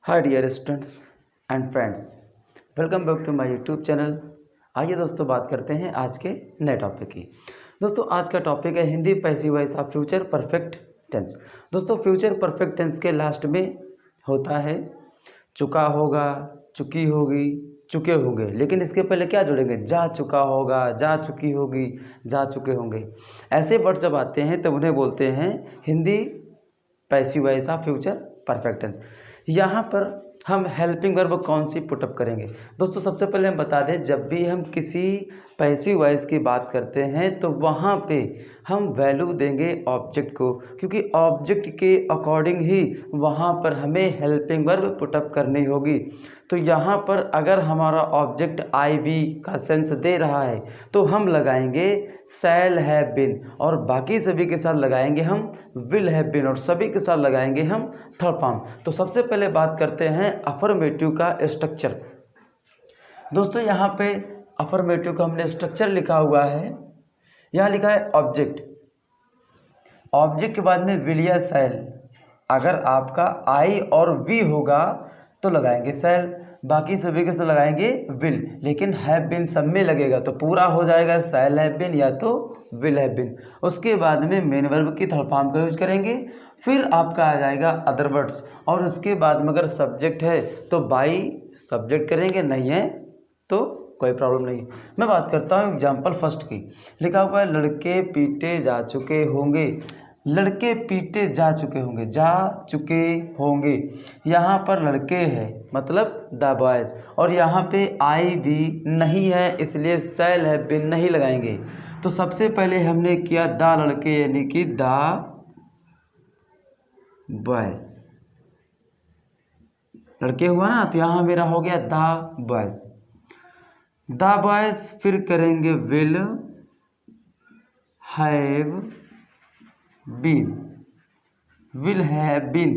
Hi dear students and friends, welcome back to my YouTube channel. आइए दोस्तों बात करते हैं आज के नए टॉपिक की। दोस्तों आज का टॉपिक है Hindi passive voice of future perfect tense. दोस्तों फ्यूचर परफेक्ट टेंस के लास्ट में होता है चुका होगा, चुकी होगी, चुके होंगे, लेकिन इसके पहले क्या जोड़ेंगे? जा चुका होगा, जा चुकी होगी, जा चुके होंगे। ऐसे वर्ड जब आते हैं तब उन्हें बोलते हैं Hindi passive voice of future perfect tense. यहाँ पर हम हेल्पिंग वर्ब कौन सी पुटअप करेंगे? दोस्तों सबसे पहले हम बता दें, जब भी हम किसी पैसिव वॉइस की बात करते हैं तो वहाँ पे हम वैल्यू देंगे ऑब्जेक्ट को, क्योंकि ऑब्जेक्ट के अकॉर्डिंग ही वहाँ पर हमें हेल्पिंग वर्ब पुटअप करनी होगी। तो यहाँ पर अगर हमारा ऑब्जेक्ट आई बी का सेंस दे रहा है तो हम लगाएंगे शैल हैव बीन, और बाकी सभी के साथ लगाएंगे हम विल हैव बीन, और सभी के साथ लगाएंगे हम थर्ड फॉर्म। तो सबसे पहले बात करते हैं अफर्मेटिव का स्ट्रक्चर। दोस्तों यहाँ पे अफर्मेटिव का हमने स्ट्रक्चर लिखा हुआ है। यहाँ लिखा है ऑब्जेक्ट, ऑब्जेक्ट के बाद में विल या शैल। अगर आपका आई और वी होगा तो लगाएंगे शैल, बाकी सभी के साथ लगाएंगे विल, लेकिन हैव बीन सब में लगेगा तो पूरा हो जाएगा शैल हैव बीन या तो विल हैव बीन। उसके बाद में मेन वर्ब की थर्ड फॉर्म का यूज करेंगे, फिर आपका आ जाएगा अदर वर्ड्स, और उसके बाद में अगर सब्जेक्ट है तो बाई सब्जेक्ट करेंगे, नहीं है तो कोई प्रॉब्लम नहीं। मैं बात करता हूँ एग्जाम्पल फर्स्ट की। लिखा हुआ है लड़के पीटे जा चुके होंगे। लड़के पीटे जा चुके होंगे, जा चुके होंगे, यहाँ पर लड़के है मतलब द बॉयज़, और यहाँ पे आई भी नहीं है इसलिए शैल हैव बीन नहीं लगाएंगे। तो सबसे पहले हमने किया द लड़के यानी कि द बॉयज़, लड़के हुआ ना, तो यहाँ मेरा हो गया द बॉयज़, द बॉयज़। फिर करेंगे will have been, will have been,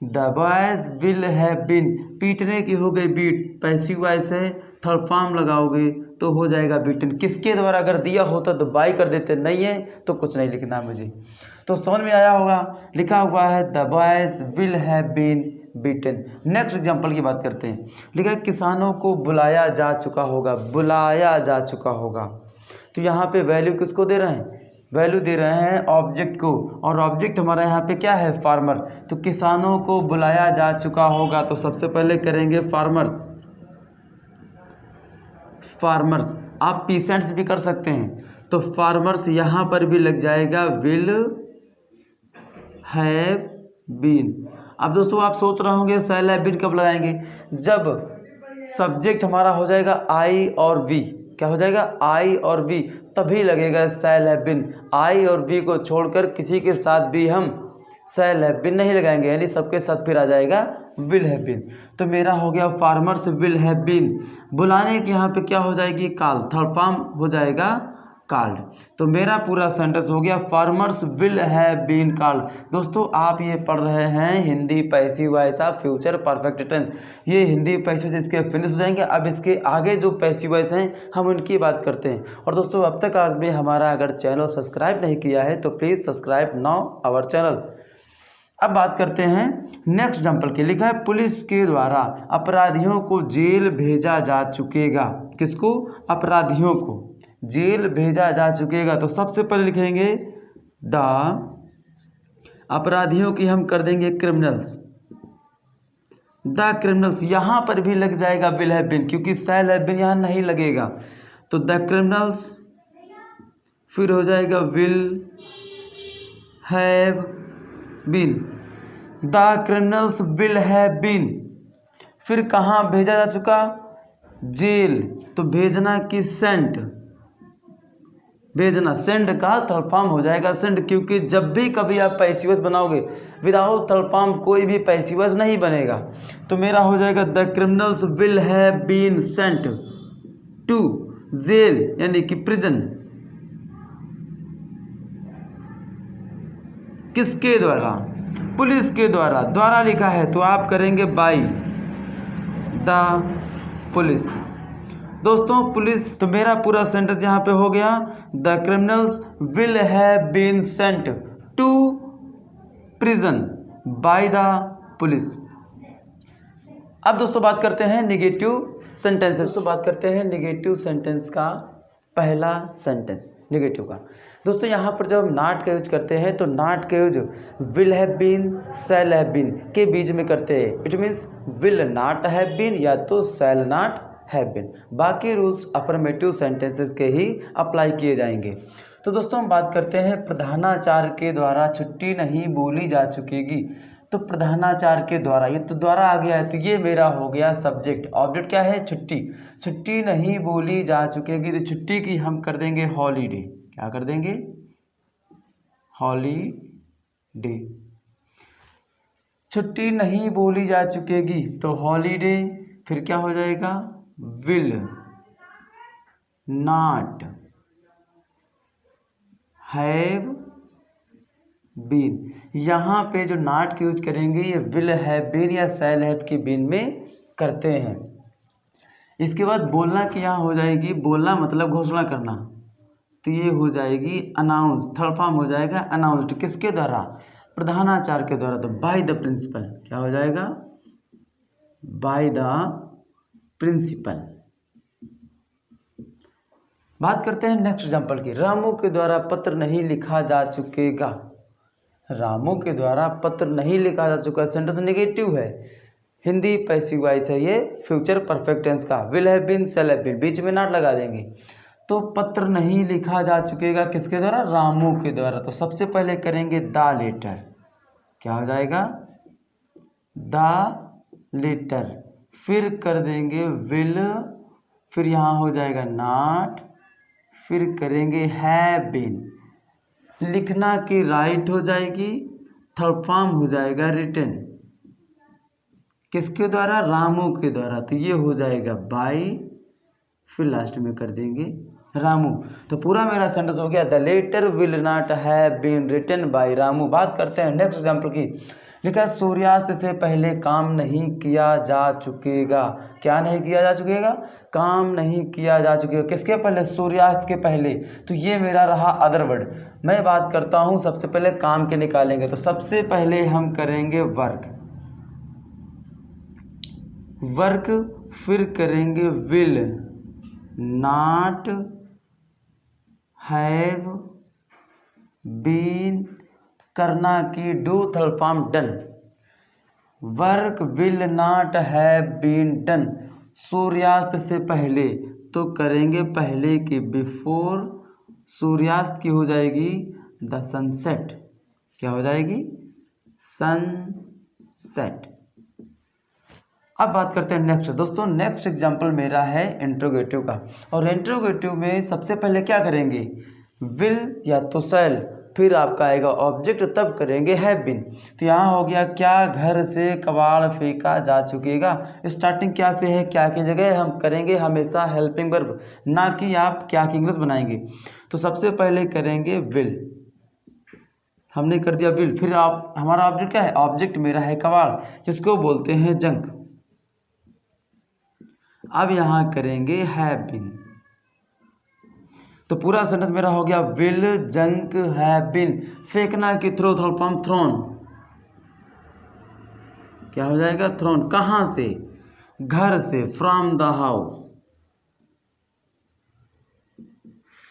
the boys will have been. पीटने की हो गई बीट, पैसिव वॉइस है, थर्ड फॉर्म लगाओगे तो हो जाएगा बीटन। किसके द्वारा अगर दिया होता तो बाई कर देते, नहीं है तो कुछ नहीं लिखना मुझे। तो समझ में आया होगा। लिखा हुआ है the boys will have been beaten. Next example की बात करते हैं। लिखा है किसानों को बुलाया जा चुका होगा, बुलाया जा चुका होगा। तो यहाँ पे वैल्यू किसको दे रहे हैं? वैल्यू दे रहे हैं ऑब्जेक्ट को, और ऑब्जेक्ट हमारा यहाँ पे क्या है? फार्मर। तो किसानों को बुलाया जा चुका होगा, तो सबसे पहले करेंगे फार्मर्स, फार्मर्स। आप पीसेंट्स भी कर सकते हैं, तो फार्मर्स यहाँ पर भी लग जाएगा विल हैव बीन। अब दोस्तों आप सोच रहे होंगे शैल हैव बीन कब लगाएंगे? जब सब्जेक्ट हमारा हो जाएगा आई और वी। क्या हो जाएगा? आई और वी, तभी लगेगा शैल हैव बीन। आई और वी को छोड़कर किसी के साथ भी हम शैल हैव बीन नहीं लगाएंगे, यानी सबके साथ फिर आ जाएगा विल हैव बीन। तो मेरा हो गया फार्मर्स विल हैव बीन। बुलाने के यहाँ पे क्या हो जाएगी? कॉल, थर्ड फॉर्म हो जाएगा कॉल्ड। तो मेरा पूरा सेंटेंस हो गया farmers will have been called. दोस्तों आप ये पढ़ रहे हैं Hindi passive voice of future perfect tense. ये हिंदी पैसिव इसके फिनिश हो जाएंगे। अब इसके आगे जो पैसिव वॉइस हैं हम उनकी बात करते हैं। और दोस्तों अब तक आपने हमारा अगर चैनल सब्सक्राइब नहीं किया है तो please subscribe now our channel. अब बात करते हैं नेक्स्ट एग्जाम्पल की। लिखा है पुलिस के द्वारा अपराधियों को जेल भेजा जा चुकेगा। किसको? अपराधियों को जेल भेजा जा चुकेगा। तो सबसे पहले लिखेंगे द अपराधियों की हम कर देंगे क्रिमिनल्स, द क्रिमिनल्स। यहाँ पर भी लग जाएगा विल हैव बीन, क्योंकि शैल हैव बीन यहाँ नहीं लगेगा। तो द क्रिमिनल्स, फिर हो जाएगा will have been, the criminals will have been. फिर कहाँ भेजा जा चुका? जेल। तो भेजना की सेंट, भेजना, सेंड का थर्ड फॉर्म हो जाएगा सेंड, क्योंकि जब भी कभी आप पैसिव वॉइस बनाओगे विदाउट थर्ड फॉर्म कोई भी पैसिव वॉइस नहीं बनेगा। तो मेरा हो जाएगा the criminals will have been sent to jail यानी कि प्रिजन। किसके द्वारा? पुलिस के द्वारा। द्वारा लिखा है तो आप करेंगे बाई द पुलिस। दोस्तों पुलिस, तो मेरा पूरा सेंटेंस यहाँ पे हो गया the criminals will have been sent to prison by the police. अब दोस्तों बात करते हैं निगेटिव सेंटेंस। दोस्तों बात करते हैं निगेटिव सेंटेंस का पहला सेंटेंस निगेटिव का। दोस्तों यहाँ पर जब हम नॉट का यूज करते हैं तो नॉट का use will have been, shall have been के बीच में करते हैं। It means will not have been या तो शैल नॉट हैव बीन। बाकी रूल्स अफर्मेटिव सेंटेंसेस के ही अप्लाई किए जाएंगे। तो दोस्तों हम बात करते हैं प्रधानाचार्य के द्वारा छुट्टी नहीं बोली जा चुकेगी। तो प्रधानाचार्य के द्वारा, ये तो द्वारा आ गया है, तो ये मेरा हो गया सब्जेक्ट। ऑब्जेक्ट क्या है? छुट्टी। छुट्टी नहीं बोली जा चुकेगी, तो छुट्टी की हम कर देंगे हॉलीडे। क्या कर देंगे? हॉलीडे। छुट्टी नहीं बोली जा चुकेगी तो हॉलीडे, फिर क्या हो जाएगा? Will not have been. यहाँ पे जो नॉट की यूज करेंगे ये विल हैव बीन या शैल हैव के बीन में करते हैं। इसके बाद बोलना की यहाँ हो जाएगी, बोलना मतलब घोषणा करना, तो ये हो जाएगी अनाउंस। थर्ड फॉर्म हो जाएगा अनाउंस्ड। किसके द्वारा? प्रधानाचार्य के द्वारा, तो बाय द प्रिंसिपल। क्या हो जाएगा? By the principal. बात करते हैं नेक्स्ट एग्जांपल की। रामू के द्वारा पत्र नहीं लिखा जा चुकेगा। रामू के द्वारा पत्र नहीं लिखा जा चुका, सेंटेंस नेगेटिव है, हिंदी पैसिव वॉइस है, ये फ्यूचर परफेक्ट टेंस का। Will have been, shall have been, बीच में नॉट लगा देंगे। तो पत्र नहीं लिखा जा चुकेगा किसके द्वारा? रामू के द्वारा। तो सबसे पहले करेंगे द लेटर। क्या हो जाएगा? The letter. फिर कर देंगे विल, फिर यहाँ हो जाएगा नॉट, फिर करेंगे हैव बीन। लिखना की राइट हो जाएगी, थर्ड फॉर्म हो जाएगा रिटन। किसके द्वारा? रामू के द्वारा, तो ये हो जाएगा बाय, फिर लास्ट में कर देंगे रामू। तो पूरा मेरा सेंटेंस हो गया the letter will not have been written by Ramu. बात करते हैं नेक्स्ट एग्जांपल की। लिखा सूर्यास्त से पहले काम नहीं किया जा चुकेगा। क्या नहीं किया जा चुकेगा? काम नहीं किया जा चुकेगा। किसके पहले? सूर्यास्त के पहले। तो ये मेरा रहा अदर वर्ड। मैं बात करता हूँ सबसे पहले काम के निकालेंगे, तो सबसे पहले हम करेंगे वर्क। वर्क, फिर करेंगे विल नॉट हैव बीन, करना की do, third form done. Work will not have been done सूर्यास्त से पहले, तो करेंगे पहले की बिफोर। सूर्यास्त की हो जाएगी द सनसेट। क्या हो जाएगी? सनसेट। अब बात करते हैं नेक्स्ट। दोस्तों नेक्स्ट एग्जांपल मेरा है इंट्रोगेटिव का, और इंट्रोगेटिव में सबसे पहले क्या करेंगे? विल या तो शैल, फिर आपका आएगा ऑब्जेक्ट, तब करेंगे हैव बीन। तो यहाँ हो गया क्या घर से कबाड़ फेंका जा चुकेगा। स्टार्टिंग क्या से है? क्या की जगह हम करेंगे हमेशा हेल्पिंग वर्ब, ना कि आप क्या की इंग्लिश बनाएंगे। तो सबसे पहले करेंगे विल, हमने कर दिया विल। फिर आप, हमारा ऑब्जेक्ट क्या है? ऑब्जेक्ट मेरा है कबाड़, जिसको बोलते हैं जंक। अब यहाँ करेंगे हैव बीन। तो पूरा सेंटेंस मेरा हो गया विल जंक हैव बीन। फेंकना की थ्रो, थ्रो फ्रॉम थ्रोन। क्या हो जाएगा? थ्रोन। कहां से? घर से, from the house,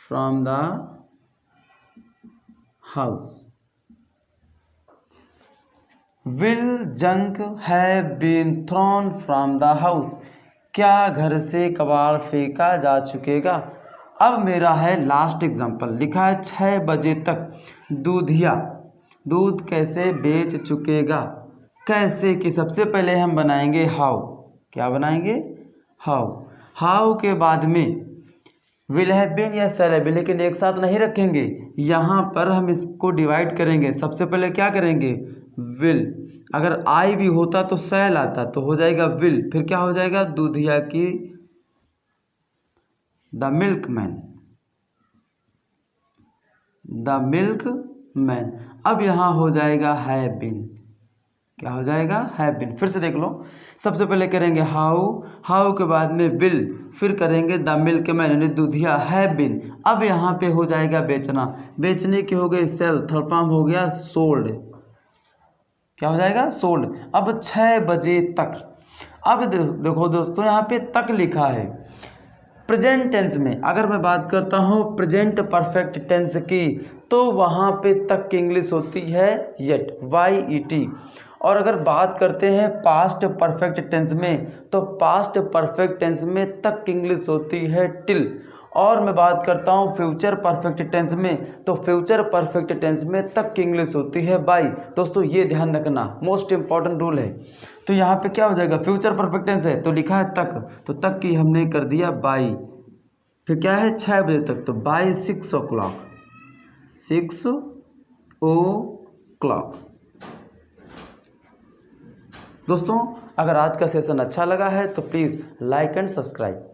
from the house. Will junk have been thrown from the house. क्या घर से कबाड़ फेंका जा चुकेगा। अब मेरा है लास्ट एग्जांपल। लिखा है 6 बजे तक दूधिया दूध कैसे बेच चुकेगा। कैसे की सबसे पहले हम बनाएंगे हाउ। क्या बनाएंगे? हाउ। हाउ के बाद में विल हैव बीन या शैल हैव बीन, लेकिन एक साथ नहीं रखेंगे। यहाँ पर हम इसको डिवाइड करेंगे। सबसे पहले क्या करेंगे? विल। अगर आई भी होता तो शैल आता, तो हो जाएगा विल। फिर क्या हो जाएगा? दूधिया की द मिल्कमैन, द मिल्कमैन। अब यहाँ हो जाएगा हैव बीन। क्या हो जाएगा? Have been. फिर से देख लो, सबसे पहले करेंगे हाउ, हाउ के बाद में विल, फिर करेंगे द मिल्कमैन यानी दूधिया, हैव बीन। अब यहाँ पे हो जाएगा बेचना, बेचने की हो गई सेल, थर्ड फॉर्म हो गया सोल्ड। क्या हो जाएगा? सोल्ड। अब 6 बजे तक, अब देखो दोस्तों, यहाँ पे तक लिखा है। प्रेजेंट टेंस में अगर मैं बात करता हूँ प्रेजेंट परफेक्ट टेंस की, तो वहाँ पे तक की इंग्लिश होती है येट, YET। और अगर बात करते हैं पास्ट परफेक्ट टेंस में, तो पास्ट परफेक्ट टेंस में तक की इंग्लिश होती है टिल। और मैं बात करता हूँ फ्यूचर परफेक्ट टेंस में, तो फ्यूचर परफेक्ट टेंस में तक की इंग्लिश होती है बाय। दोस्तों ये ध्यान रखना, मोस्ट इंपॉर्टेंट रूल है। तो यहाँ पे क्या हो जाएगा, फ्यूचर परफेक्ट टेंस है तो लिखा है तक, तो तक की हमने कर दिया बाय। फिर क्या है 6 बजे तक, तो बाय 6 o'clock, 6 o'clock। दोस्तों अगर आज का सेशन अच्छा लगा है तो प्लीज़ लाइक एंड सब्सक्राइब।